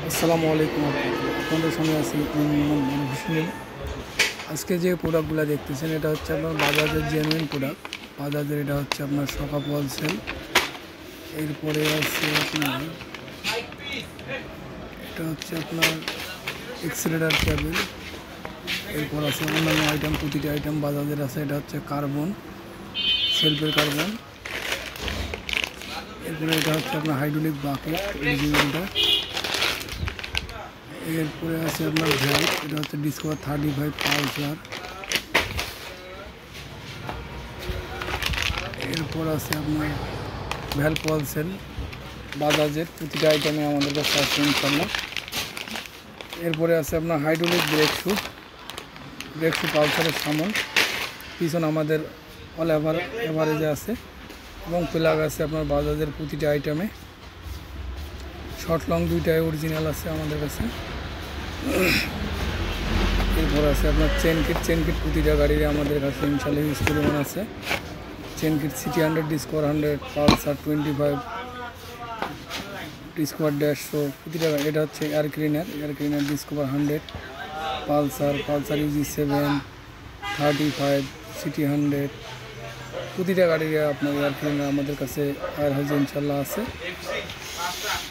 আসসালামু আলাইকুম। আপনাদের সামনে আছি হুসনিন। আজকে যে প্রোডাক্টগুলো দেখতেছেন এটা হচ্ছে আপনার বাজাজের জেনুইন প্রোডাক্ট। বাজাজের এটা হচ্ছে আপনার সকাপ হোলসেল। এরপরে আছে আপনার এটা হচ্ছে আপনার এক্সেলেটার কেবল। এরপর আছে অন্যান্য আইটেম, প্রতিটি আইটেম বাজাজের আছে। এটা হচ্ছে কার্বন, সেলফের কার্বন। এরপরে এটা হচ্ছে আপনার হাইড্রোলিক বাকেট অরিজিনালটা। এরপরে আছে আপনার ভ্যাল, এটা হচ্ছে ডিসকভার 35 পালসার। এরপর আছে আপনার ভ্যাল হোলসেল বাজাজের, প্রতিটা আইটেমে আমাদের কাছে আছে ইনশাল্লাহ। এরপরে আছে আপনার হাইড্রোলিক ব্রেক শু পালসারের সামন, পিছন আমাদের অল এভারেজে আছে এবং প্লাগ আছে আপনার বাজাজের প্রতিটা আইটেমে। শর্ট লং দুইটাই অরিজিনাল আছে আমাদের কাছে। এরপর আছে আপনার চেন কিট প্রতিটা গাড়ির আমাদের কাছে ইনশাল্লাহ ইউজ পরিমাণ আছে। Chain kit city 100, discover 100, Pulsar 25, discover 150 প্রতিটা। এটা হচ্ছে air cleaner discover 100, Pulsar Yuji 7, 35, city 100 প্রতিটা গাড়ির আপনার এয়ার ক্লিনার আমাদের কাছে এয়ার হাউস ইনশাল্লাহ আছে।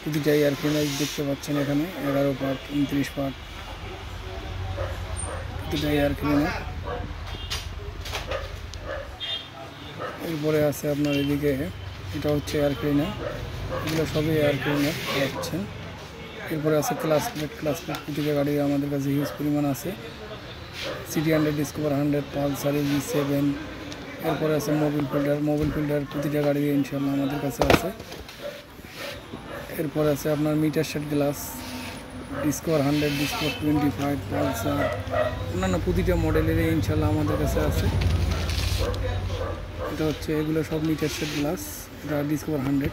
প্রতিটা এয়ার ক্লিনার দেখতে পাচ্ছেন এখানে 11 পার্ট, 29 পার্ট প্রতিটা এয়ার ক্লিনার। এরপরে আছে আপনার এদিকে এটা হচ্ছে এয়ার ক্লিনার, এগুলো সবই এয়ার ক্লিনার পাচ্ছেন। এরপরে আছে ক্লাস প্লেট প্রতিটা গাড়ির আমাদের কাছে হিউজ পরিমাণ আছে। City 100, discover 100, Pulsar Yuji 7। এরপরে আছে মোবিল ফিল্টার প্রতিটা গাড়ির ইনশাল্লাহ আমাদের কাছে আছে। এরপর আছে আপনার metre set glass, discover 100, discover 25, Pulsar অন্যান্য প্রতিটা মডেলের ইনশাল্লাহ আমাদের কাছে আছে। এটা হচ্ছে এগুলো সব মিটার সেট গ্লাস, এটা ডিসকভার 100।